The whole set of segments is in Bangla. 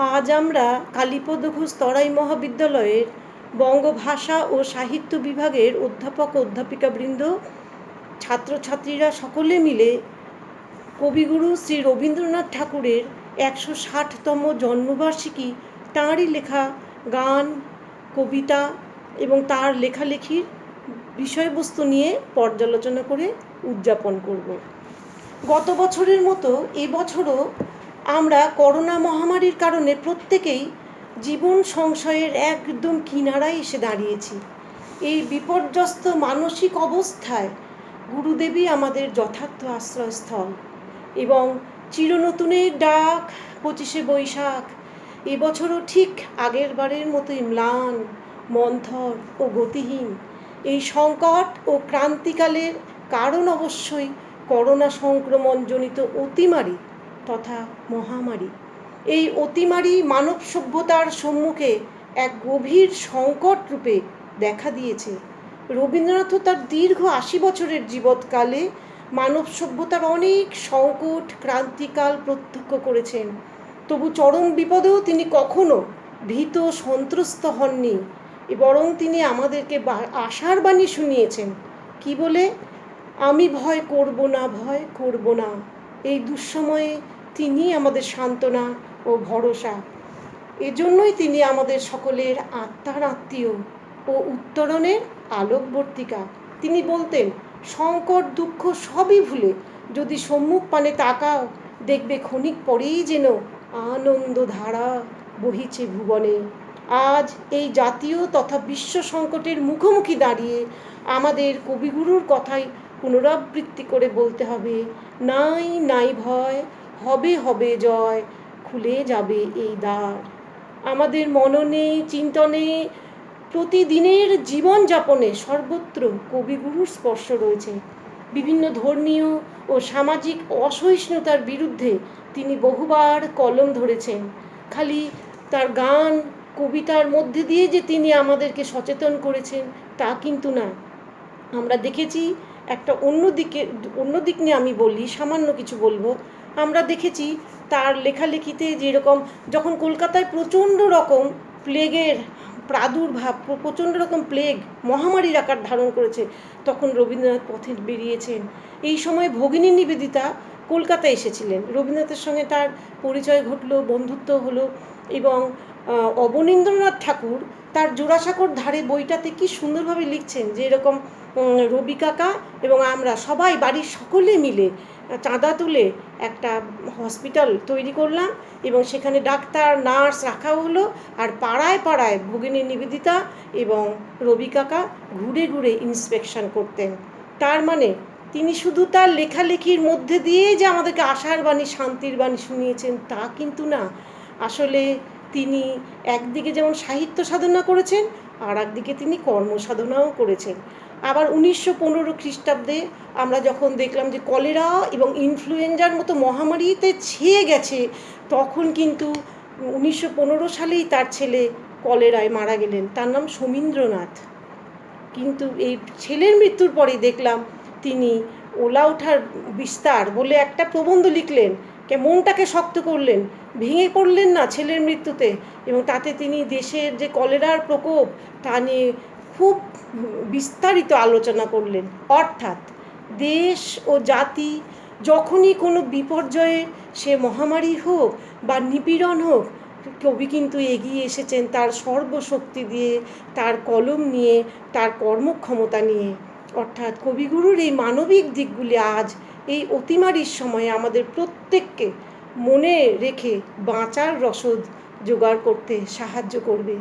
আজ আমরা কালীপদ ঘোষ তরাই মহাবিদ্যালয়ের বঙ্গভাষা ও সাহিত্য বিভাগের অধ্যাপক অধ্যাপিকাবৃন্দ, ছাত্রছাত্রীরা সকলে মিলে কবিগুরু শ্রী রবীন্দ্রনাথ ঠাকুরের 160তম জন্মবার্ষিকী তাঁরই লেখা গান, কবিতা এবং তার লেখালেখির বিষয়বস্তু নিয়ে পর্যালোচনা করে উদযাপন করব। গত বছরের মতো এবছরও আমরা করোনা মহামারীর কারণে প্রত্যেকেই জীবন সংশয়ের একদম কিনারায় এসে দাঁড়িয়েছি। এই বিপর্যস্ত মানসিক অবস্থায় গুরুদেবী আমাদের যথার্থ আশ্রয়স্থল এবং চিরনতুনের ডাক 25শে বৈশাখ এবছরও ঠিক আগের বারের মতোই ম্লান, মন্থর ও গতিহীন। এই সংকট ও ক্রান্তিকালের কারণ অবশ্যই করোনা সংক্রমণজনিত অতিমারি তথা মহামারী। এই অতিমারি মানব সভ্যতার সম্মুখে এক গভীর সংকট রূপে দেখা দিয়েছে। রবীন্দ্রনাথও তার দীর্ঘ 80 বছরের জীবৎকালে মানব সভ্যতার অনেক সংকট ক্রান্তিকাল প্রত্যক্ষ করেছেন। তবু চরম বিপদেও তিনি কখনো ভীত সন্ত্রস্ত হননি, বরং তিনি আমাদেরকে আশার বাণী শুনিয়েছেন। কি বলে? আমি ভয় করব না, ভয় করব না। এই দুঃসময়ে তিনি আমাদের সান্ত্বনা ও ভরসা। এজন্যই তিনি আমাদের সকলের আত্মার আত্মীয় ও উত্তরণের আলোকবর্তিকা। তিনি বলতেন, সংকট দুঃখ সবই ভুলে যদি সম্মুখ পানে তাকাও, দেখবে ক্ষণিক পরেই যেন আনন্দ ধারা বহিছে ভুবনে। আজ এই জাতীয় তথা বিশ্ব সংকটের মুখোমুখি দাঁড়িয়ে আমাদের কবিগুরুর কথাই পুনরাবৃত্তি করে বলতে হবে, নাই নাই ভয়, হবে হবে জয়, খুলে যাবে এই দ্বার। আমাদের মননে, চিন্তনে, প্রতিদিনের জীবনযাপনে সর্বত্র কবিগুরুর স্পর্শ রয়েছে। বিভিন্ন ধর্মীয় ও সামাজিক অসহিষ্ণুতার বিরুদ্ধে তিনি বহুবার কলম ধরেছেন। খালি তার গান, কবিতার মধ্যে দিয়ে যে তিনি আমাদেরকে সচেতন করেছেন তা কিন্তু না। আমরা দেখেছি একটা অন্য দিক নিয়ে আমি বলি, সামান্য কিছু বলবো। আমরা দেখেছি তার লেখালেখিতে যেরকম যখন কলকাতায় প্রচণ্ড রকম প্লেগের প্রাদুর্ভাব, প্রচণ্ড রকম প্লেগ মহামারীর আকার ধারণ করেছে, তখন রবীন্দ্রনাথ পথে বেরিয়েছেন। এই সময় ভগিনী নিবেদিতা কলকাতায় এসেছিলেন। রবীন্দ্রনাথের সঙ্গে তার পরিচয় ঘটলো, বন্ধুত্ব হলো এবং অবনীন্দ্রনাথ ঠাকুর তার জোড়াসাঁকোর ধারে বইটাতে কি সুন্দরভাবে লিখছেন যে এরকম রবি কাকা এবং আমরা সবাই বাড়ির সকলে মিলে চাঁদা তুলে একটা হসপিটাল তৈরি করলাম এবং সেখানে ডাক্তার নার্স রাখা হলো, আর পাড়ায় পাড়ায় ভগিনী নিবেদিতা এবং রবি কাকা ঘুরে ঘুরে ইন্সপেকশন করতেন। তার মানে তিনি শুধু তার লেখালেখির মধ্যে দিয়ে যে আমাদেরকে আশার বাণী, শান্তির বাণী শুনিয়েছেন তা কিন্তু না। আসলে তিনি একদিকে যেমন সাহিত্য সাধনা করেছেন, আর একদিকে তিনি কর্মসাধনাও করেছেন। আবার 1915 খ্রিস্টাব্দে আমরা যখন দেখলাম যে কলেরা এবং ইনফ্লুয়েঞ্জার মতো মহামারীতে ছেয়ে গেছে, তখন কিন্তু 1915 সালেই তার ছেলে কলেরায় মারা গেলেন। তার নাম সমীন্দ্রনাথ। কিন্তু এই ছেলের মৃত্যুর পরেই দেখলাম তিনি ওলা ওঠার বিস্তার বলে একটা প্রবন্ধ লিখলেন, মনটাকে শক্ত করলেন, ভেঙে পড়লেন না ছেলের মৃত্যুতে, এবং তাতে তিনি দেশের যে কলেরার প্রকোপ তা নিয়ে খুব বিস্তারিত আলোচনা করলেন। অর্থাৎ দেশ ও জাতি যখনই কোনো বিপর্যয়ের, সে মহামারী হোক বা নিপীড়ন হোক, কবি কিন্তু এগিয়ে এসেছেন তার সর্বশক্তি দিয়ে, তার কলম নিয়ে, তার কর্মক্ষমতা নিয়ে। অর্থাৎ কবিগুরুর এই মানবিক দিকগুলি আজ এই অতিমারির সময়ে আমাদের প্রত্যেককে মনে রেখে বাঁচার রসদ জোগাড় করতে সাহায্য করবে।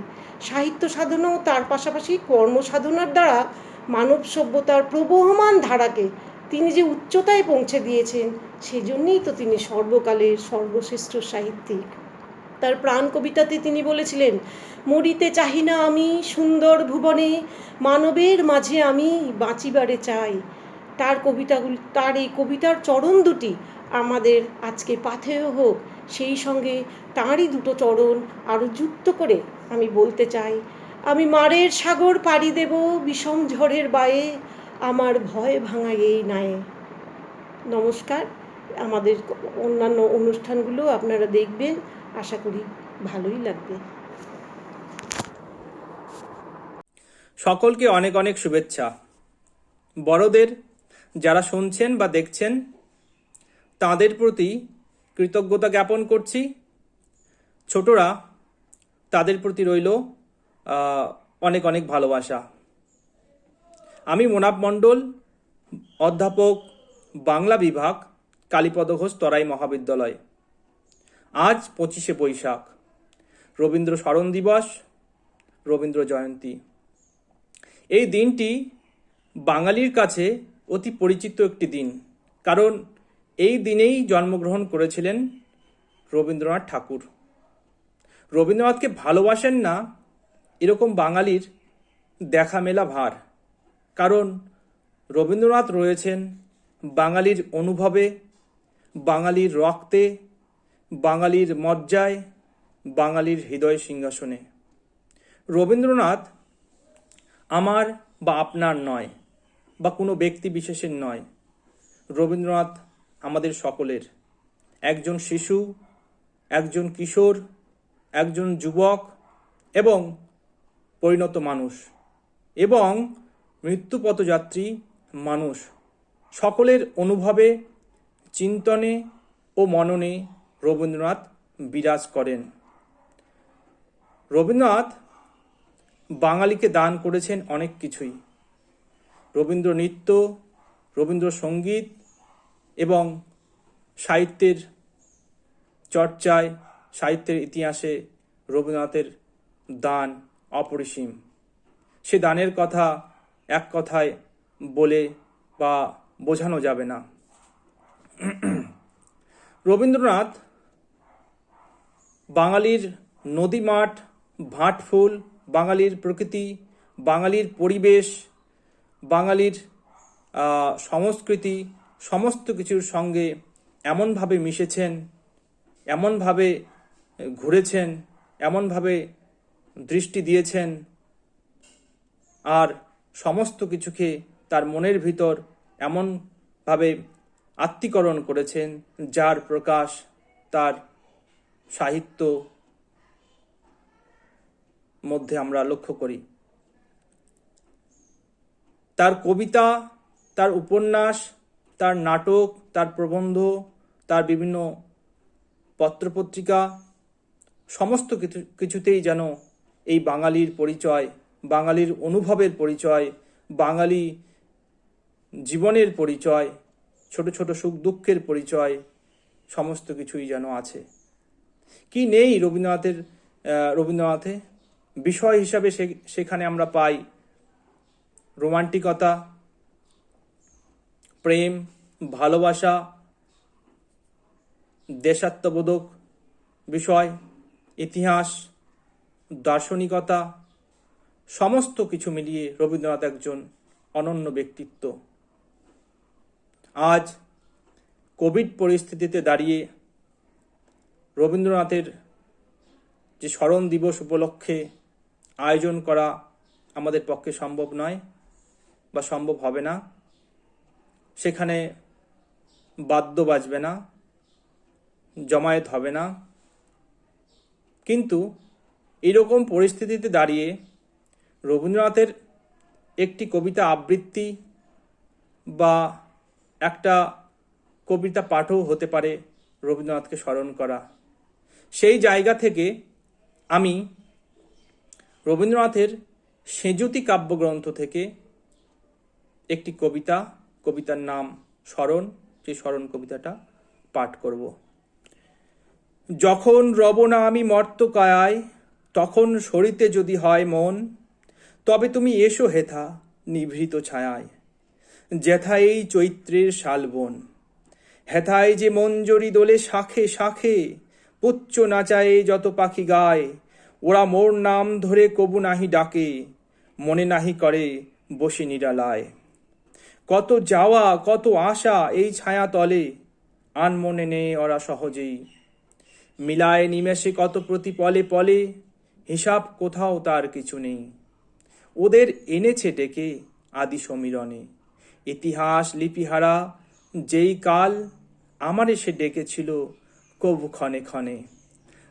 সাহিত্য সাধনাও তার পাশাপাশি কর্মসাধনার দ্বারা মানব সভ্যতার প্রবহমান ধারাকে তিনি যে উচ্চতায় পৌঁছে দিয়েছেন, সেজন্যই তো তিনি সর্বকালের সর্বশ্রেষ্ঠ সাহিত্যিক। তার প্রাণ কবিতাতে তিনি বলেছিলেন, মরিতে চাহি না আমি সুন্দর ভুবনে, মানবের মাঝে আমি বাঁচিবারে চাই। তার এই কবিতার চরণ দুটি আমাদের আজকে পাথেয় হোক। সেই সঙ্গে তাঁরই দুটো চরণ আরও যুক্ত করে আমি বলতে চাই, আমি মারের সাগর পাড়ি দেব বিষম ঝড়ের বায়ে, আমার ভয় ভাঙা এই নায়ে। নমস্কার। আমাদের অন্যান্য অনুষ্ঠানগুলো আপনারা দেখবেন আশা করি। ভালোই লাগবে। সকলকে অনেক অনেক শুভেচ্ছা। বড়দের যারা শুনছেন বা দেখছেন তাদের প্রতি কৃতজ্ঞতা জ্ঞাপন করছি। ছোটরা তাদের প্রতি রইল অনেক অনেক ভালোবাসা। আমি মোনাব মণ্ডল, অধ্যাপক, বাংলা বিভাগ, কালীপদ ঘোষ তরাই মহাবিদ্যালয়। আজ 25শে বৈশাখ, রবীন্দ্র স্মরণ দিবস, রবীন্দ্র জয়ন্তী। এই দিনটি বাঙালির কাছে অতি পরিচিত একটি দিন, কারণ এই দিনেই জন্মগ্রহণ করেছিলেন রবীন্দ্রনাথ ঠাকুর। রবীন্দ্রনাথকে ভালোবাসেন না এরকম বাঙালির দেখা মেলা ভার, কারণ রবীন্দ্রনাথ রয়েছেন বাঙালির অনুভবে, বাঙালির রক্তে, বাঙালির মজ্জায়, বাঙালির হৃদয় সিংহাসনে। রবীন্দ্রনাথ আমার বা আপনার নয়, বা কোনো ব্যক্তি বিশেষের নয়। রবীন্দ্রনাথ আমাদের সকলের। একজন শিশু, একজন কিশোর, একজন যুবক এবং পরিণত মানুষ এবং মৃত্যুপথযাত্রী মানুষ, সকলের অনুভবে, চিন্তনে ও মননে রবীন্দ্রনাথ বিরাজ করেন। রবীন্দ্রনাথ বাঙালিকে দান করেছেন অনেক কিছুই। রবীন্দ্র নৃত্য, রবীন্দ্রসঙ্গীত এবং সাহিত্যের চর্চায়, সাহিত্যের ইতিহাসে রবীন্দ্রনাথের দান অপরিসীম। সে দানের কথা এক কথায় বলে বা বোঝানো যাবে না। রবীন্দ্রনাথ বাঙালির নদী মাঠ, ভাট ফুল, বাঙালির প্রকৃতি, বাঙালির পরিবেশ, বাঙালির সংস্কৃতি, সমস্ত কিছুর সঙ্গে এমনভাবে মিশেছেন, এমনভাবে ঘুরেছেন, এমনভাবে দৃষ্টি দিয়েছেন, আর সমস্ত কিছুকে তার মনের ভিতর এমনভাবে আত্মীকরণ করেছেন, যার প্রকাশ তার সাহিত্য মধ্যে আমরা লক্ষ্য করি। তার কবিতা, তার উপন্যাস, তার নাটক, তার প্রবন্ধ, তার বিভিন্ন পত্রপত্রিকা, সমস্ত কিছুতেই যেন এই বাঙালির পরিচয়, বাঙালির অনুভবের পরিচয়, বাঙালি জীবনের পরিচয়, ছোট ছোট সুখ দুঃখের পরিচয়, সমস্ত কিছুই যেন আছে। কি নেই রবীন্দ্রনাথে? বিষয় হিসাবে সেখানে আমরা পাই রোমান্টিকতা, প্রেম, ভালোবাসা, দেশাত্মবোধক বিষয়, ইতিহাস, দার্শনিকতা, সমস্ত কিছু মিলিয়ে রবীন্দ্রনাথ একজন অনন্য ব্যক্তিত্ব। আজ কোভিড পরিস্থিতিতে দাঁড়িয়ে রবীন্দ্রনাথের যে স্মরণ দিবস উপলক্ষে আয়োজন করা আমাদের পক্ষে সম্ভব নয় বা সম্ভব হবে না। সেখানে বাদ্য বাজবে না, জমায়েত হবে না, কিন্তু এরকম পরিস্থিতিতে দাঁড়িয়ে রবীন্দ্রনাথের একটি কবিতা আবৃত্তি বা একটা কবিতা পাঠও হতে পারে রবীন্দ্রনাথকে স্মরণ করা। সেই জায়গা থেকে আমি রবীন্দ্রনাথের সেঁজুতি কাব্যগ্রন্থ থেকে একটি কবিতার নাম স্মরণ, সেই স্মরণ কবিতাটা পাঠ করব। যখন রব না আমি মর্তকায়, তখন সরিতে যদি হয় মন, তবে তুমি এসো হেথা নিভৃত ছায়ায়, যেথায় এই চৈত্রের শালবন, হেথায় যে মঞ্জরি দোলে শাখে শাখে, পুচ্চ নাচায়ে যত পাখি গায়, ওরা মোর নাম ধরে কবু নাহি ডাকে, মনে নাহি করে বসে নিরালায়। কত যাওয়া কত আশা এই ছায়া তলে, আনমনে নে ওরা সহজেই, মিলায় নিমেষে কত প্রতি পলে পলে, হিসাব কোথাও তার কিছু নেই। ওদের এনেছে ডেকে আদি সমীরণে, ইতিহাস লিপিহারা যেই কাল, আমারে সে ডেকেছিল কবু ক্ষণে ক্ষণে।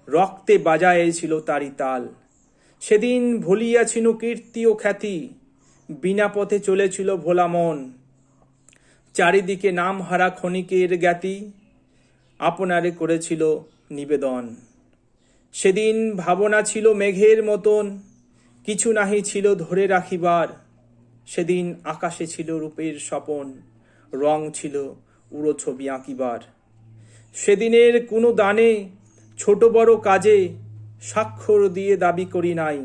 রক্তে বাজায়েছিল তারি তাল। সেদিন ভুলিয়াছিল কীর্তি ও খ্যাতি, বিনা পথে চলেছিল ভোলা মন। চারিদিকে নাম হারা ক্ষণিকের জ্ঞাতি, আপনারে করেছিল নিবেদন। সেদিন ভাবনা ছিল মেঘের মতন, কিছু নাহি ছিল ধরে রাখিবার। সেদিন আকাশে ছিল রূপের স্বপন, রং ছিল উড়ো ছবি আঁকিবার। সেদিনের কোনো দানে ছোট বড় কাজে স্বাক্ষর দিয়ে দাবি করি নাই,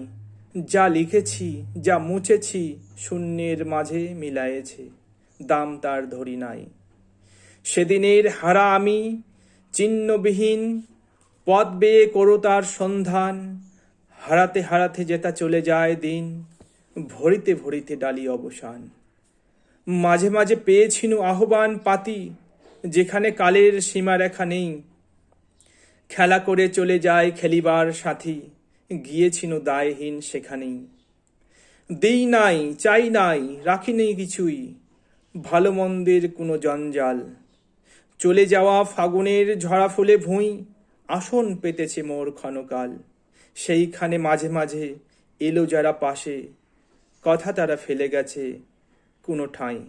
যা লিখেছি যা মুছেছি শূন্যের মাঝে মিলায়েছে, দাম তার ধরি নাই। সেদিনের হারা আমি চিহ্নবিহীন, পথ বেয়ে করো তার সন্ধান। হারাতে হারাতে যেটা চলে যায় দিন, ভরিতে ভরিতে ডালি অবসান। মাঝে মাঝে পেয়েছিনু আহ্বান পাতি, যেখানে কালের সীমারেখা নেই। খেলা করে চলে যায় খেলিবার সাথী, গিয়েছিনু দায়হীন সেখানেই। দেই নাই চাই নাই রাখি নেই কিছুই, ভালো মন্দের কোনো জঞ্জাল। চলে যাওয়া ফাগুনের ঝরা ফুলে ভুঁই, আসন পেতেছে মোর ক্ষণকাল। সেইখানে মাঝে মাঝে এলো যারা পাশে, কথা তারা ফেলে গেছে কোনো ঠাঁই।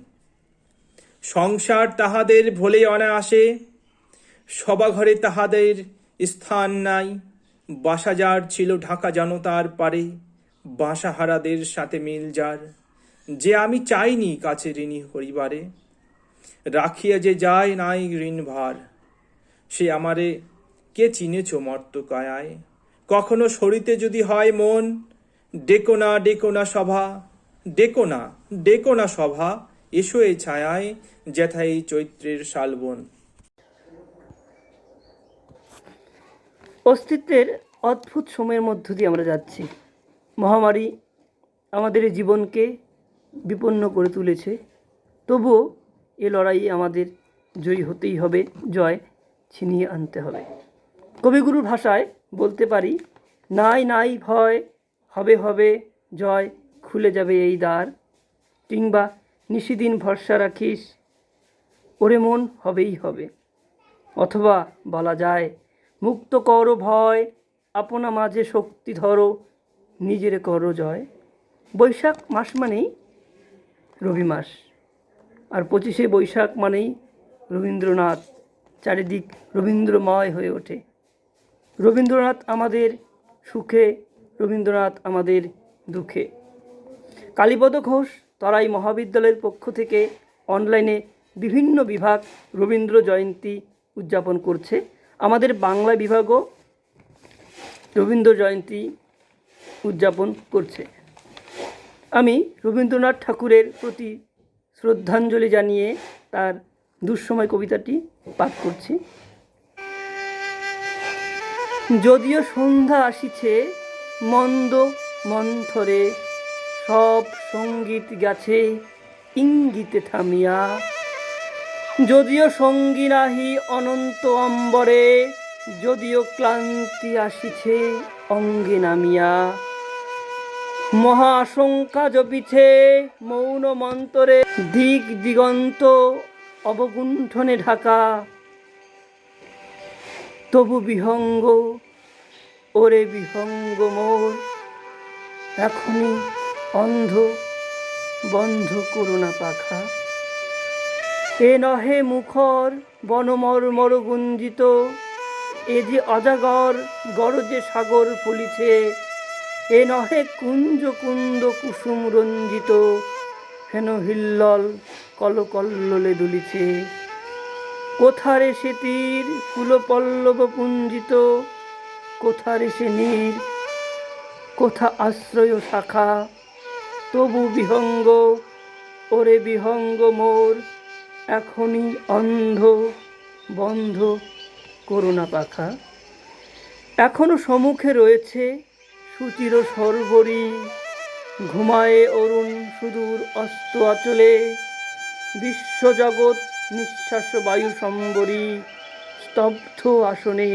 সংসার তাহাদের ভোলে অনায়াসে, সবাঘরে তাহাদের স্থান নাই। বাসা যার ছিল ঢাকা জনতার পারে, বাসাহারাদের সাথে মিল যার। যে আমি চাইনি কাছে ঋণী হরিবারে, রাখিয়া যে যায় নাই ঋণ ভার। সে আমারে কে চিনেছ মর্ত কায়ায়, কখনো সরিতে যদি হয় মন। ডেকো না ডেকো না সভা, ডেকো না ডেকো না সভা, এসো এই ছায়ায় যেথা এই চৈত্রের শালবন। অস্তিত্বের অদ্ভুত সময়ের মধ্য দিয়ে আমরা যাচ্ছি। মহামারী আমাদের এই জীবনকে বিপন্ন করে তুলেছে, তবুও এ লড়াইয়ে আমাদের জয়ী হতেই হবে, জয় ছিনিয়ে আনতে হবে। কবিগুরুর ভাষায় বলতে পারি, নাই নাই ভয়, হবে হবে জয়, খুলে যাবে এই দ্বার। কিংবা নিশিদিন ভরসা রাখিস, ওরে মন হবেই হবে। অথবা বলা যায়, মুক্ত করো ভয়, আপনা মাঝে শক্তি ধরো, নিজের করো জয়। বৈশাখ মাস মানেই রবি মাস, আর 25শে বৈশাখ মানেই রবীন্দ্রনাথ। চারিদিক রবীন্দ্রময় হয়ে ওঠে। রবীন্দ্রনাথ আমাদের সুখে, রবীন্দ্রনাথ আমাদের দুঃখে। কালীপদ ঘোষ তরাই মহাবিদ্যালয়ের পক্ষ থেকে অনলাইনে বিভিন্ন বিভাগ রবীন্দ্র জয়ন্তী উদযাপন করছে। আমাদের বাংলা বিভাগও রবীন্দ্র জয়ন্তী উদযাপন করছে। আমি রবীন্দ্রনাথ ঠাকুরের প্রতি শ্রদ্ধাঞ্জলি জানিয়ে তার দুঃসময় কবিতাটি পাঠ করছি। যদিও সন্ধ্যা আসিছে মন্দ মন্থরে, সব সঙ্গীত গেছে ইঙ্গিতে থামিয়া। যদিও সঙ্গী নাহি অনন্ত অম্বরে, যদিও ক্লান্তি আসিছে অঙ্গে নামিয়া। মহা আশঙ্কা জপিছে মৌন মন্তরে, দিক দিগন্ত অবগুণ্ঠনে ঢাকা। তবু বিহঙ্গ ওরে বিহঙ্গ মোর, এখনই অন্ধ বন্ধ করুণা পাখা। এ নহে মুখর বনমর্মর গুঞ্জিত, এ যে অজাগর গরজে সাগর ফলিছে। এ নহে কুঞ্জ কুন্দ কুসুম রঞ্জিত, হেন হিল্লল কলকল্লোলে দুলিছে। কোথারে সে তীর কুলপল্লব পুঞ্জিত, কোথারে সে নীর, কোথা আশ্রয় শাখা। তবু বিহঙ্গ ওরে বিহঙ্গ মোর, এখনই অন্ধ বন্ধ করুণা পাখা। এখনো সম্মুখে রয়েছে সুচির সরবরি, ঘুমায়ে অরুণ সুদূর অস্ত আচলে। বিশ্বজগৎ নিঃশ্বাস বায়ু সম্বরী, স্তব্ধ আসনে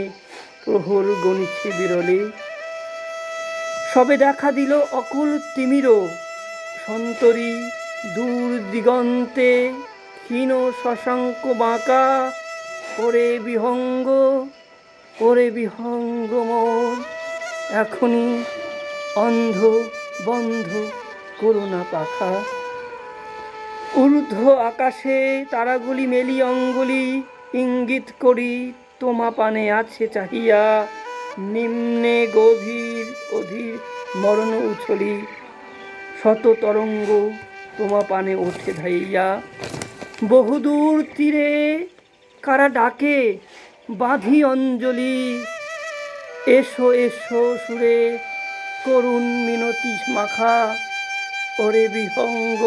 প্রহর গণিছে বিরলে। সবে দেখা দিল অকুল তিমির সন্তরী, দূর দিগন্তে ক্ষীণ শশাঙ্ক বাঁকা। ওরে বিহঙ্গ ওরে বিহঙ্গ মোর, এখনই অন্ধ বন্ধ করোনা পাখা। ঊর্ধ্ব আকাশে তারাগুলি মেলি অঙ্গুলি, ইঙ্গিত করি তোমা পানে আছে চাহিয়া। নিম্নে গভীর অধীর মরণ উছলি, শত তরঙ্গ তোমা পানে ওঠে ধাইয়া। বহুদূর তীরে কারা ডাকে বাঁধি অঞ্জলি, এসো এসো সুরে করুণ মিনতি মাখা। ওরে বিহঙ্গ,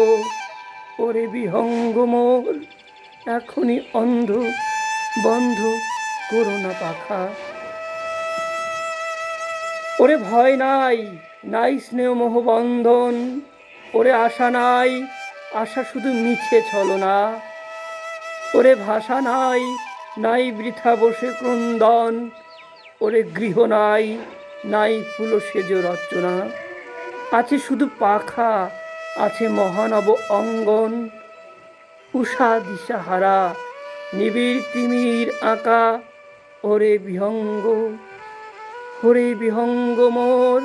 ওরে বিহঙ্গ মোর, এখনই অন্ধ বন্ধ করোনা পাখা। ওরে ভয় নাই, নাই স্নেহ মোহ বন্ধন, ওরে আশা নাই, আশা শুধু মিছে ছলনা। ওরে ভাষা নাই, নাই বৃথা বসে ক্রন্দন, ওরে গৃহ নাই, নাই ফুল সেজ রচনা। আছে শুধু পাখা, আছে মহানব অঙ্গন, উষা দিশাহারা নিবিড় তিমির আঁকা। ওরে বিহঙ্গ, ওরে বিহঙ্গ মোর,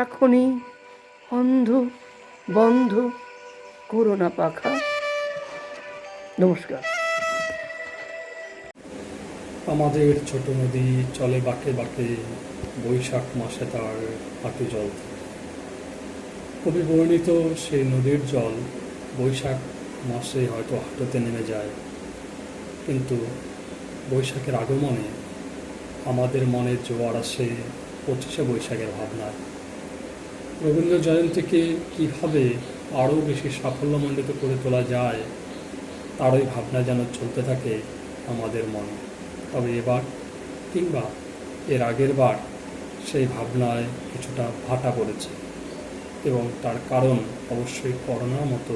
এখনই অন্ধ বন্ধ করোনা পাখা। নমস্কার। আমাদের ছোট নদী চলে বাঁকে বাঁকে, বৈশাখ মাসে তার হাঁটু জল থাকে। কবি বর্ণিত সেই নদীর জল বৈশাখ মাসে হয়তো হাঁটুতে নেমে যায়, কিন্তু বৈশাখের আগমনে আমাদের মনে জোয়ার আসে 25শে বৈশাখের ভাবনায়। রবীন্দ্র জয়ন্তীকে কীভাবে আরও বেশি সাফল্যমণ্ডিত করে তোলা যায়, তারই ভাবনা যেন চলতে থাকে আমাদের মনে। তবে এবার কিংবা এর আগের বার সেই ভাবনায় কিছুটা ভাটা পড়েছে, এবং তার কারণ অবশ্যই করোনার মতো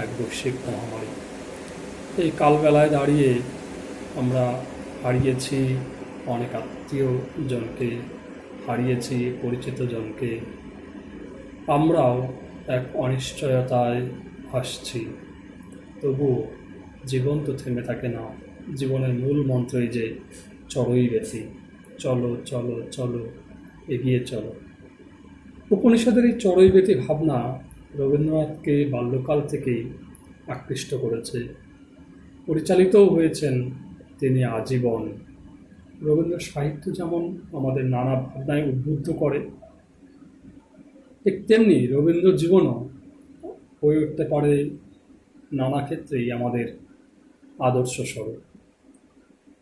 এক বৈশ্বিক মহামারী। এই কালবেলায় দাঁড়িয়ে আমরা হারিয়েছি অনেক আত্মীয়জনকে, হারিয়েছি পরিচিত জনকে। আমরাও এক অনিশ্চয়তায় ভাসছি। তবুও জীবন তো থেমে থাকে না। জীবনের মূল মন্ত্রই যে চড়ই বেশি, চলো চলো চলো, এগিয়ে চলো। উপনিষদের এই চড়ই বেতি ভাবনা রবীন্দ্রনাথকে বাল্যকাল থেকেই আকৃষ্ট করেছে, পরিচালিতও হয়েছেন তিনি আজীবন। রবীন্দ্র সাহিত্য যেমন আমাদের নানা ভাবনায় উদ্বুদ্ধ করে, ঠিক তেমনি রবীন্দ্র জীবনও হয়ে উঠতে পারে নানা ক্ষেত্রেই আমাদের আদর্শ স্বরূপ।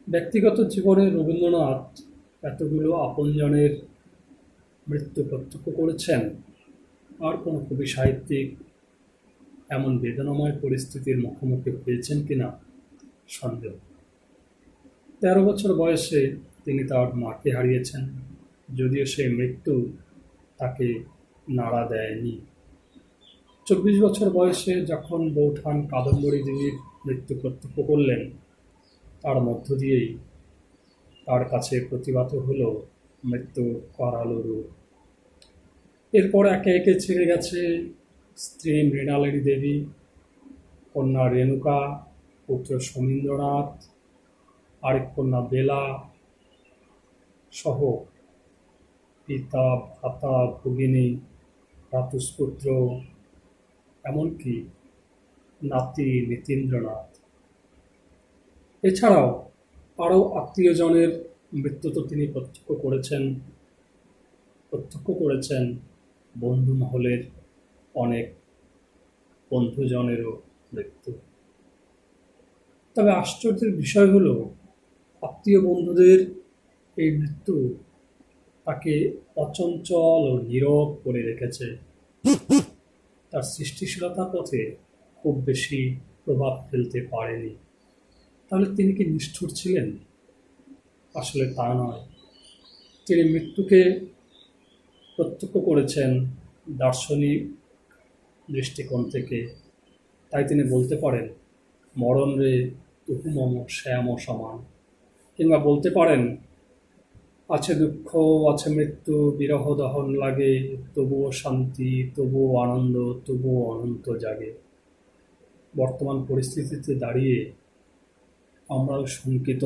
ব্যক্তিগত জীবনে রবীন্দ্রনাথ এতগুলো আপনজনের মৃত্যু প্রত্যক্ষ করেছেন, আর কোনো কবি সাহিত্যিক এমন বেদনাময় পরিস্থিতির মুখোমুখি হয়েছেন কিনা সন্দেহ। 13 বছর বয়সে তিনি তার মাকে হারিয়েছেন, যদিও সেই মৃত্যু তাকে নাড়া দেয়নি। 24 বছর বয়সে যখন বৌঠান কাদম্বরী দেবীর মৃত্যু প্রত্যক্ষ করলেন, তার মধ্য দিয়েই তার কাছে প্রতিভাত হলো মৃত্যু করালো রূপ। এরপর একে একে ছেড়ে গেছে স্ত্রী মৃণালিনী দেবী, কন্যা রেণুকা, পুত্র সমীন্দ্রনাথ, আরেক কন্যা বেলা সহ পিতা, ভ্রাতা, ভগিনী, ভ্রাতুষ্পুত্র, এমনকি নাতি নীতীন্দ্রনাথ। এছাড়াও আরও আত্মীয়জনের মৃত্যু তো তিনি প্রত্যক্ষ করেছেন বন্ধু মহলের অনেক বন্ধুজনেরও মৃত্যু। তবে আশ্চর্যের বিষয় হলো, আত্মীয় বন্ধুদের এই মৃত্যু তাকে অচঞ্চল ও নীরব করে রেখেছে। তার সৃষ্টিশীলতার পথে খুব বেশি প্রভাব ফেলতে পারেনি। তাহলে তিনি কি নিষ্ঠুর ছিলেন? আসলে তা নয়। তিনি মৃত্যুকে প্রত্যক্ষ করেছেন দার্শনিক দৃষ্টিকোণ থেকে। তাই তিনি বলতে পারেন, মরণ রে তুহু মম শ্যাম সমান। কিংবা বলতে পারেন, আছে দুঃখ, আছে মৃত্যু, বিরহ দহন লাগে, তবুও শান্তি, তবুও আনন্দ, তবুও অনন্ত জাগে। বর্তমান পরিস্থিতিতে দাঁড়িয়ে আমরাও শঙ্কিত,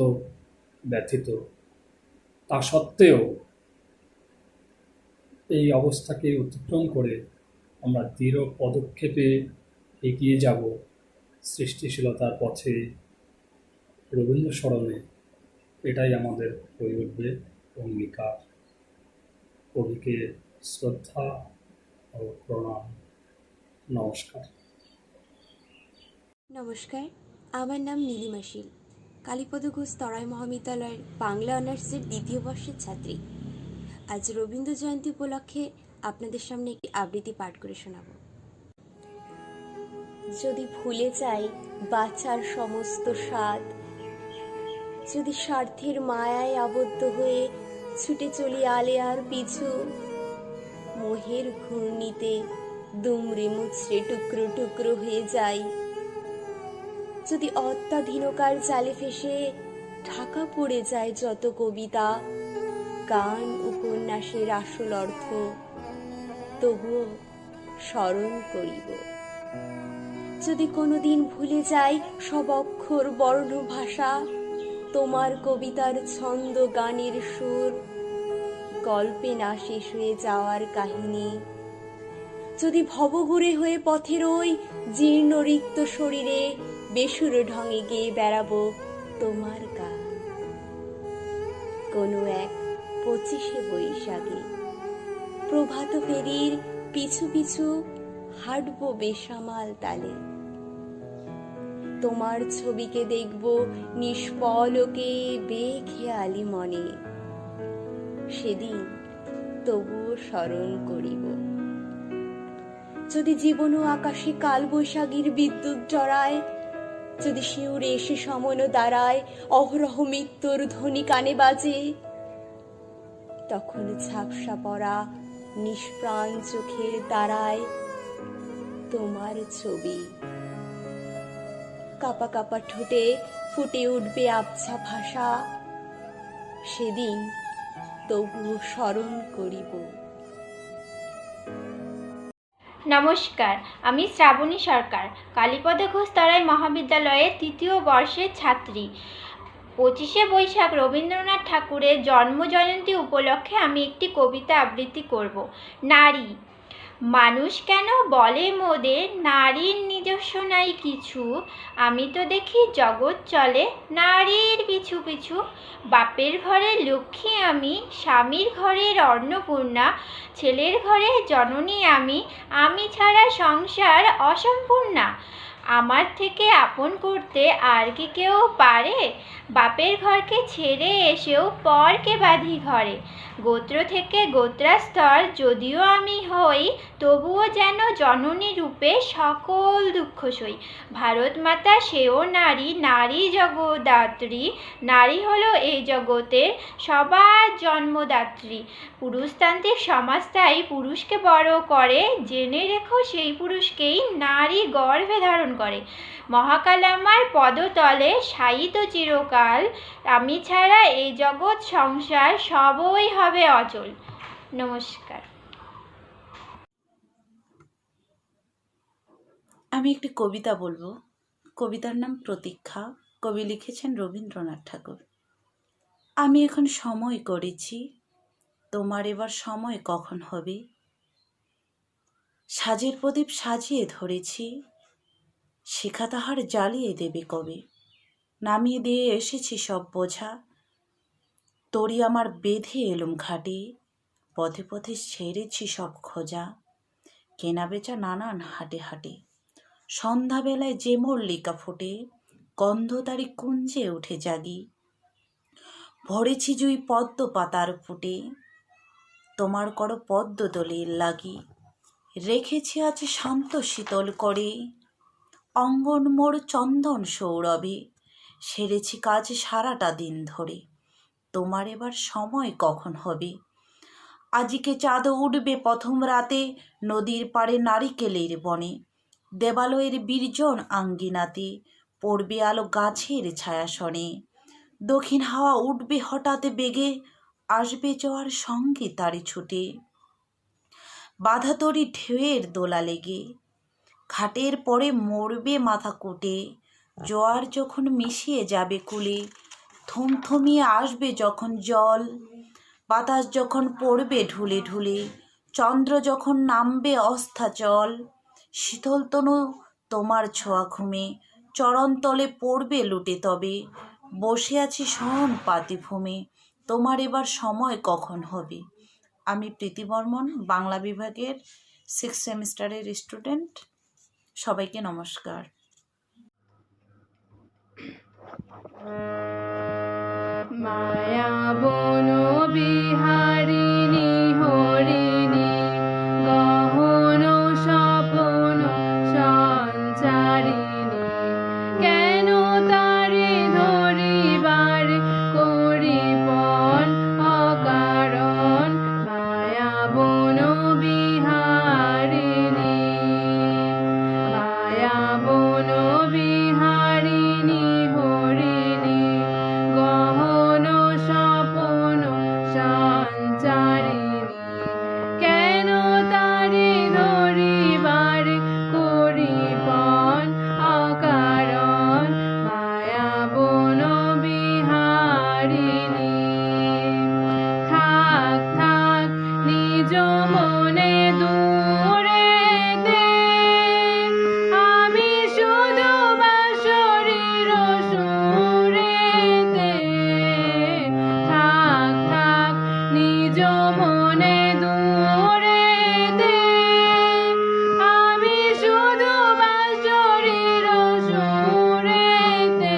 ব্যথিত। তা সত্ত্বেও এই অবস্থাকে অতিক্রম করে আমরা দৃঢ় পদক্ষেপে এগিয়ে যাব সৃষ্টিশীলতার পথে, রবীন্দ্র স্মরণে। এটাই আমাদের হয়ে উঠবে অঙ্গীকার। কবিকে শ্রদ্ধা ও প্রণাম। নমস্কার। নমস্কার, আমার নাম নীলিমা শীল, কালীপদ ঘোষ তরাই মহাবিদ্যালয়ের বাংলা অনার্সের দ্বিতীয় বর্ষের ছাত্রী। আজ রবীন্দ্র জয়ন্তী উপলক্ষে আপনাদের সামনে একটি আবৃত্তি পাঠ করে শোনাব। যদি ভুলে যাই বাঁচার সমস্ত স্বাদ, যদি স্বার্থের মায়ায় আবদ্ধ হয়ে ছুটে চলি আলেয়ার পিছু, মোহের ঘূর্ণিতে দুমড়ে মুচড়ে টুকরো টুকরো হয়ে যাই, যদি অত্যাধীনকার জালে ফেসে ঢাকা পড়ে যায় যত কবিতা, গান, উপন্যাসের আসল অর্থ, তবুও স্মরণ করিব। যদি কোনোদিন ভুলে যাই সব অক্ষর, বর্ণ, ভাষা, তোমার কবিতার ছন্দ, গানের সুর, গল্পে না শেষ হয়ে যাওয়ার কাহিনী, যদি ভবঘুরে হয়ে পথের ওই জীর্ণ রিক্ত শরীরে বেসুর ঢঙে গেয়ে বেড়াবো তোমার গান। কোনো এক 25শে বৈশাখে প্রভাত ফেরির পিছু পিছু হাঁটবো বেসামাল তালে, তোমার ছবিকে দেখবো নিষ্পলকে বেখেয়ালি মনে, সেদিন তবুও স্মরণ করিব। যদি জীবন ও আকাশে কাল বৈশাখীর বিদ্যুৎ জড়ায়, যদি শিউরে এসে সমন দাঁড়ায়, অহরহ মৃত্যুর ধ্বনি কানে বাজে, তখন ঝাপসা পড়া নিষ্প্রাণ চোখের তারায় তোমার ছবি, কাপা কাপা ঠোঁটে ফুটে উঠবে আবছা ভাষা, সেদিন তবুও স্মরণ করিব। নমস্কার, আমি শ্রাবণী সরকার, কালীপদ ঘোষ তরাই মহাবিদ্যালয়ের তৃতীয় বর্ষের ছাত্রী। 25শে বৈশাখ রবীন্দ্রনাথ ঠাকুরের জন্মজয়ন্তী উপলক্ষে আমি একটি কবিতা আবৃত্তি করব। নারী। মানুষ কেন বলে মোদের নারীর নিজস্ব নাই কিছু, আমি তো দেখি জগৎ চলে নারীর পিছু পিছু। বাপের ঘরের লক্ষ্মী আমি, স্বামীর ঘরের অন্নপূর্ণা, ছেলের ঘরের জননী আমি, আমি ছাড়া সংসার অসম্পূর্ণা। আমার থেকে আপন করতে আর কি কেউ পারে, বাপের ঘরকে ছেড়ে এসেও পরকে বাঁধি ঘরে। গোত্র থেকে গোত্রাস্তর যদিও আমি হই, তবুও যেন জননী রূপে সকল দুঃখ সই। ভারত মাতা সেও নারী, নারী জগদ্ধাত্রী, নারী হলো এই জগতের সবার জন্মদাত্রী। পুরুষতান্ত্রিক সমাজ তাই পুরুষকে বড় করে, জেনে রেখো সেই পুরুষকেই নারী গর্ভে ধারণ করে। মহাকাল আমার পদতলে শায়িত চিরকাল, আমি ছাড়া এই জগৎ সংসার সবই হবে অচল। নমস্কার। আমি একটি কবিতা বলবো। কবিতার নাম প্রতীক্ষা। কবি লিখেছেন রবীন্দ্রনাথ ঠাকুর। আমি এখন সময় করেছি, তোমার এবার সময় কখন হবে। সাজের প্রদীপ সাজিয়ে ধরেছি, শিখা তাহার জ্বালিয়ে দেবে কবে। নামিয়ে দিয়ে এসেছি সব বোঝা, তরি আমার বেঁধে এলুম ঘাটে। পথে পথে ছেড়েছি সব খোঁজা, কেনা বেচা নানান হাটে হাটে। সন্ধ্যাবেলায় যে মল্লিকা ফোটে, গন্ধতারি কুঞ্জে উঠে জাগি। ভরেছি জুই পদ্ম পাতার ফুটে, তোমার করো পদ্ম দলের লাগি। রেখেছি আছে শান্ত শীতল করে, অঙ্গন মোর চন্দন সৌরভে। সেরেছি কাজ সারাটা দিন ধরে, তোমার এবার সময় কখন হবে। আজিকে চাঁদ উঠবে প্রথম রাতে, নদীর পাড়ে নারিকেলের বনে। দেবালয়ের বির্জন আঙ্গিনাতে, পড়বে আলো গাছের ছায়াসনে। দক্ষিণ হাওয়া উঠবে হঠাৎ বেগে, আসবে জোয়ার সঙ্গে তারে ছুটে। বাধা তরি ঢেউয়ের দোলা লেগে, ঘাটের পরে মরবে মাথা কুটে। জোয়ার যখন মিশিয়ে যাবে কূলে, থমথমিয়ে আসবে যখন জল, বাতাস যখন পড়বে ঢুলে ঢুলে, চন্দ্র যখন নামবে অস্তাচল, শীতল তনু তোমার ছোঁয়া ঘুমে চরণতলে পড়বে লুটে, তবে বসে আছি শয়ন পাতি ভূমে, তোমার এবার সময় কখন হবে। আমি প্রীতি বর্মন, বাংলা বিভাগের 6th সেমিস্টারের স্টুডেন্ট। সবাইকে নমস্কার। মায়া বন বিহারিণী হরিণী গহন স্বপন সঞ্চারিণী, কেন তারে ধরিবার করিপন অকারণ। মায়া বন বিহারিণী, মায়া বন বিহারিণী হরিণী গহন স্বপন সঞ্চারিণী, কেন তারে ধরিবার করিপন অকারণ। মায়া বন বিহারিণী, থাক থাক নিজ মনে দূরেতে, আমি শুধু বাঁশরীর সুরেতে। থাক থাক নিজ মনে দূরেতে, আমি শুধু বাঁশরীর সুরেতে।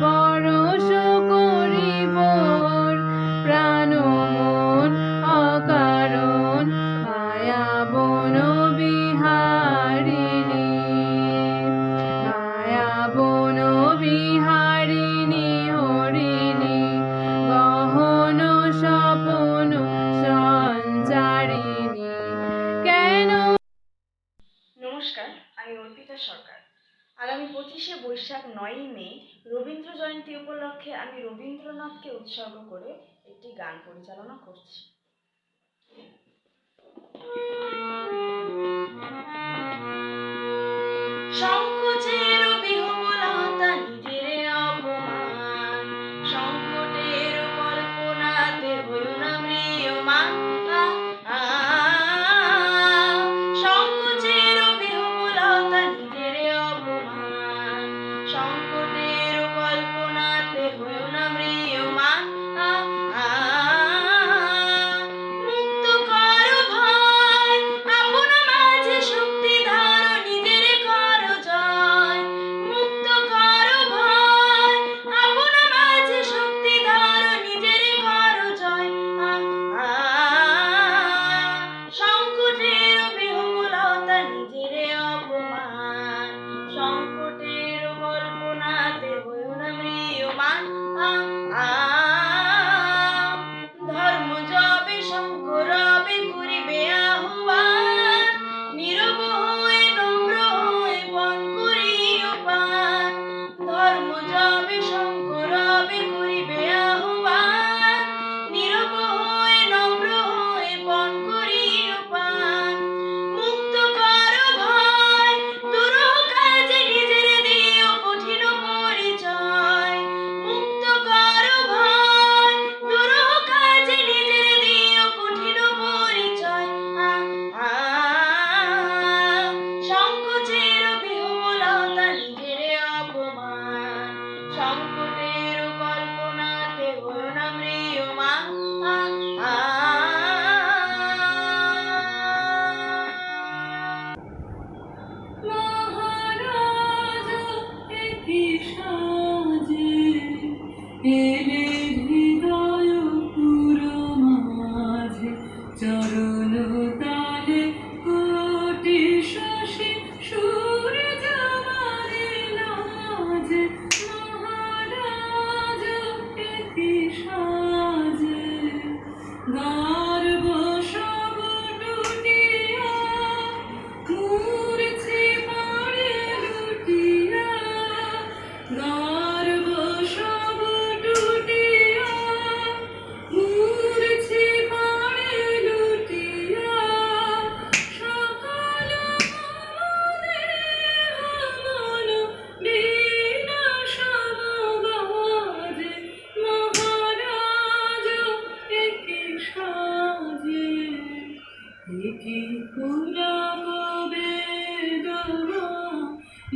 পরশ করিব প্রাণ মন অকারণ। মায়া বন বিহারিণী, মায়া বন বিহারিণী হরিণী গহন স্বপন সঞ্চারিণী, কেন। নমস্কার, আমি অর্পিতা সরকার। আগামী 25শে বৈশাখ 9ই মে রবীন্দ্র জয়ন্তী উপলক্ষে আমি রবীন্দ্রনাথকে উৎসর্গ করে একটি গান পরিচালনা করছি। সংকোচের বিহবলতা নিজের অপমান, সংকটের কল্পনাতে হইও না ম্রিয়মান। সংকোচের বিহবলতা নিজের অপমান, সংকটের কল্পনাতে হইও না ম্রিয়মান। মুক্ত করো ভয়, আপন মাঝে শক্তি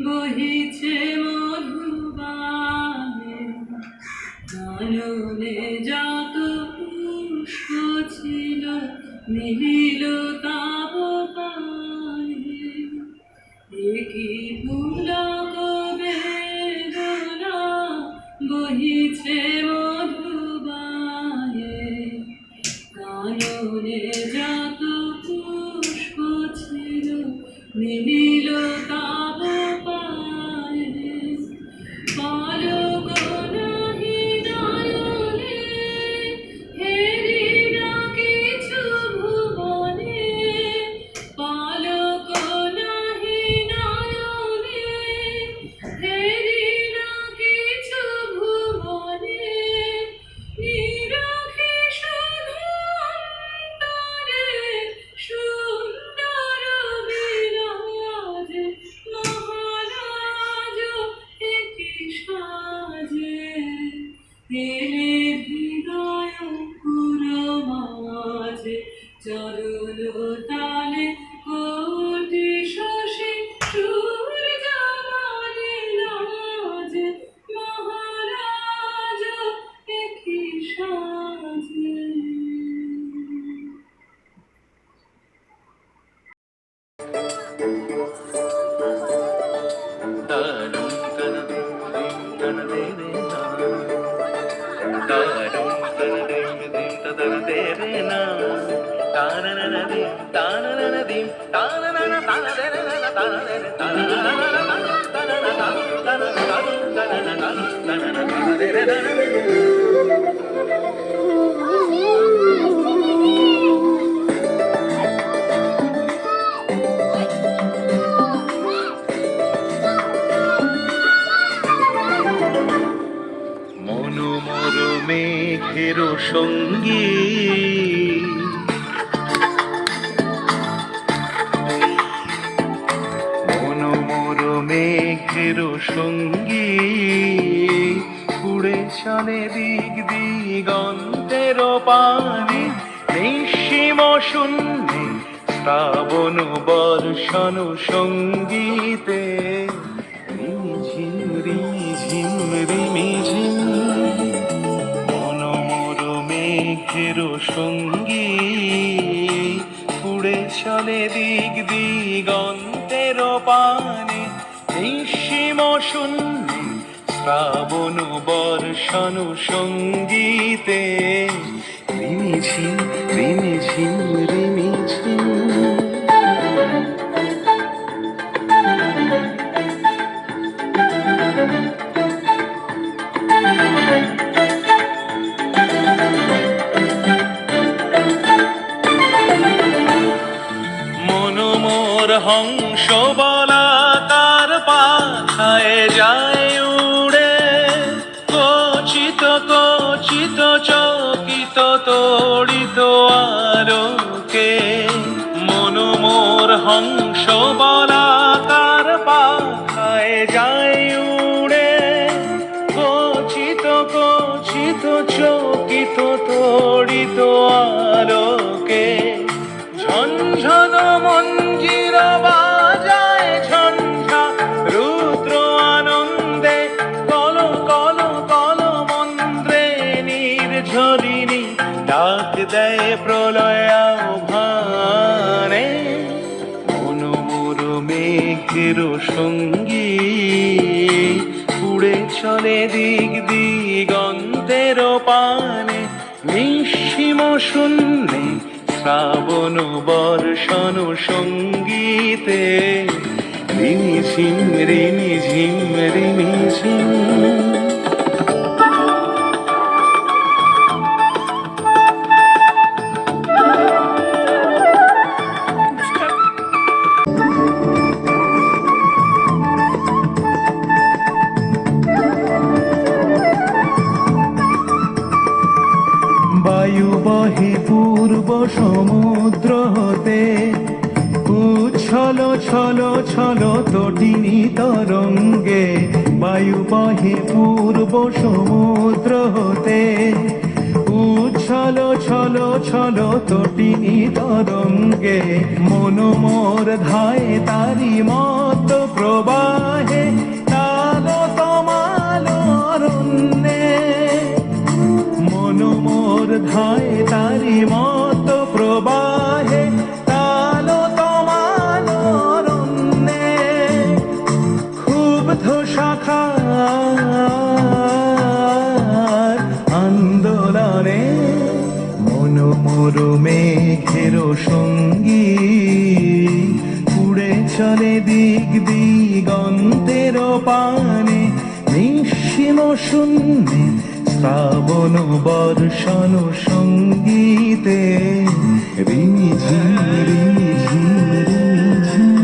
বহিছে মধুবানে কাননে যত পুষ্প ছিল মিলিল তাপ পানে কি পুলক বেদনা বহিছে মধুবানে কাননে যত পুষ্প ছিল মিলিল তাপ পানে পলক নাহি নয়নে হেরি না কিছু ভুবনে পলক নাহি নয়নে হেরি না কিছু ভুবনে নিরখে শুধু অন্তরে সুন্দর বিরাজ মহারাজ একই সাজে এলে হৃদয় পুরমাঝে চরণ তালে কোটি শশী সূর্য মানে লাজে মহারাজ একই সাজে। মনোমর মেঘের সঙ্গী মনোমর মেঘের সঙ্গী উড়ে চলে দিক দিগন্তের পানে নিঃসীম শূন্যে শ্রাবণ বর্ষণ সঙ্গীতে রিঝিম রিঝিম রিমিঝিম মনোমর মেঘের সঙ্গী উড়ে চলে দিক দিগন্তের পানে নিঃসীম শূন্যে শ্রাবণ বর্ষণ সঙ্গীতে রিমিঝিম রিমিঝিম রিমিঝিম। মনোমর হংস বলাকার পাথায় যায় উড়ে কচিত কচিত চকিত তড়িত আলোকে মনোমর হংস বলাকার পাথায় যায় উড়ে কচিত কচিত চকিত তড়িত আলোকে ঝনঝন মঞ্জির বাজায় ঝঞ্ঝা রুদ্র আনন্দে কল কল কল মন্ত্রে নির্ঝরিণী ডাক দেয় প্রলয় আহ্বানে মনোমর মেঘের সঙ্গী উড়ে চলে দিক দিগন্তের পানে নিঃসীম শূন্যে শ্রাবণ বর্ষণ সঙ্গীতে রিমিঝিম রিমিঝিম রিমিঝিম। বায়ু বহে পূর্ব সমুদ্র হতে উচ্ছল ছল ছল তটিনী তরঙ্গে বায়ু বহে পূর্ব সমুদ্র হতে উচ্ছল ছল ছল তটিনী তরঙ্গে, মন মোর ধায় তারি মত প্রবাহে, তাল তমাল অরণ্যে। মন মোর ধায় তারি মত প্রবাহে, তাল তমাল অরণ্যে। ক্ষুব্ধ শাখার আন্দোলনে, মন মোর মেঘের সঙ্গী, উড়ে চলে দিক দিগন্তের পানে, নিঃসীম শূন্যে শ্রাবণ বর্ষণ সঙ্গীতে। রিমিঝিম রিমিঝিম রিমিঝিম,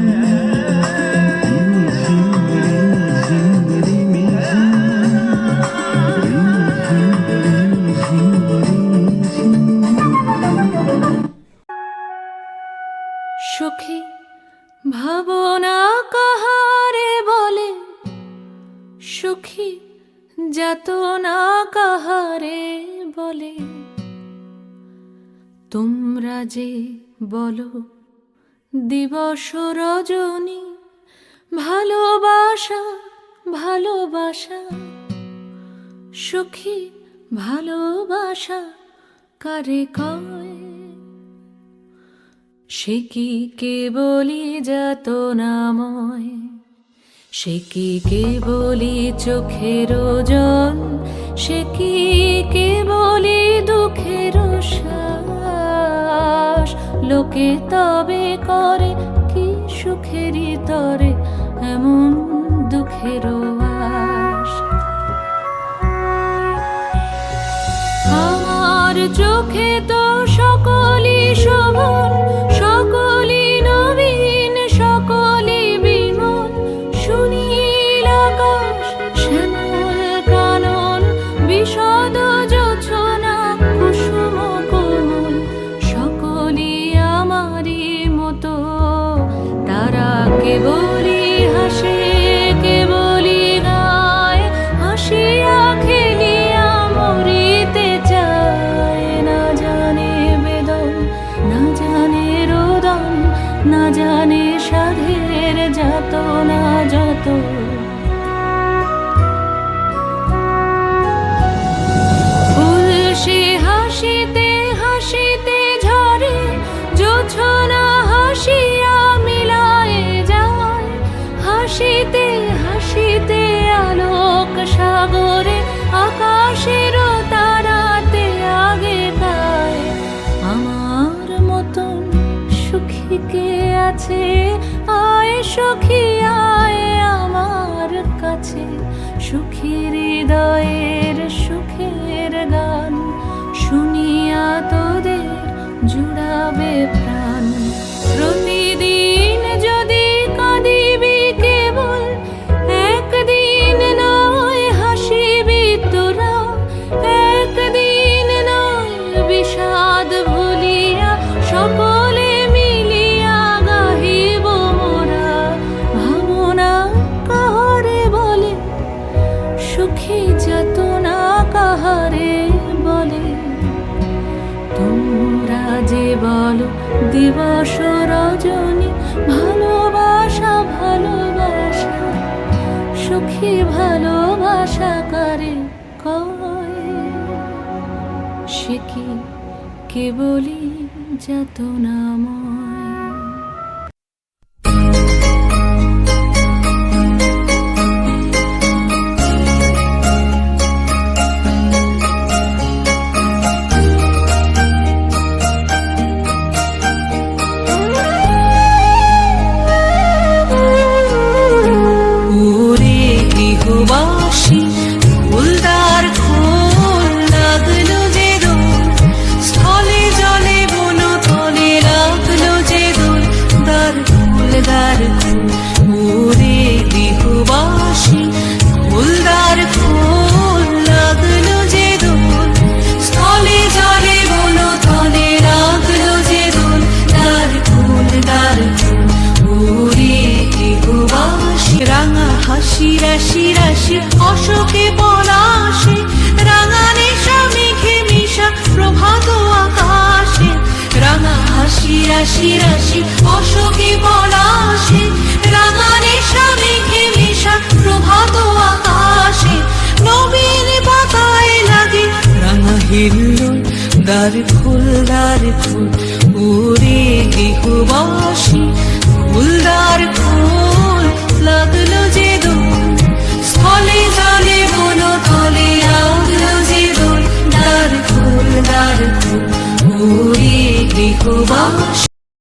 রিমিঝিম রিমিঝিম রিমিঝিম, রিমিঝিম রিমিঝিম রিমিঝিম। সুখী ভাবনা কাহারে বলে, সুখী যাতনা কাহারে বলে। তোমরা যে বলো দিবস রজনী, ভালোবাসা ভালোবাসা। সুখী ভালোবাসা কারে কয়, সে কি কেবলি যাতনাময়, সে কি কেবলি চোখের জন, সে কি কেবলি দুঃখের শ্বাস। লোকে তবে করে কি সুখেরই তরে এমন দুঃখের আশ। আমার চোখে তো সকলই শোভন, সকলই নবীন, সকলই বিমল। সুনীল আকাশ, শ্যামল কানন, বিশদ জোছনা, কুসুম কোমল, সকলই আমারই মতো। তারা কেবলই হাসে, কেবলই গায়, হাসিয়া খেলিয়া মরিতে চায়। না জানে বেদন, না জানে রোদন, না জানে সাধের যাতনা যত। ফুল সে হাসিতে হাসিতে ঝরে, জোছনা হাসিয়া মিলায়ে যায়। হাসিতে হাসিতে আলোক সাগরে, আকাশের তারাতে আগে গায়। আমার মতন সুখী কে আছে, আয় সখী আয় আমার কাছে। সুখী হৃদয়ের সুখের গান, শুনিয়া তোদের জুড়াবে প্রাণ। প্রতিদিন যদি কাঁদিবি কেবল, একদিন নয় হাসিবি তোরা। একদিন নয় বিষাদ ভুলিয়া, সকলে মিলিয়া গাহিব মোরা। ভাবনা কাহারে বলে, সুখী যাতনা কাহারে বলে। তোমরা যে বলো দিবস রজনী, ভালোবাসা ভালোবাসা। সুখী ভালোবাসা কারে কয়, সে কি কেবলি যাতনাময়। ওরে গৃহবাসী, ফুলদার খোল লাগলো যে দোল, স্থলে জলে বনতলে লাগলো রাশি রাশি অশোকে পলাশে রাঙানে মেঘে মেশা প্রভাত আকাশে নবীন পাতায় লাগে রাঙা হিল্লোল দ্বার ফুল ওরে গৃহবাসী ফুলদার ফুল লাগলো যে দোল স্থলে জলে বন তলে লাগলো যে দোল দ্বার ফুল ওরে গৃহবাসী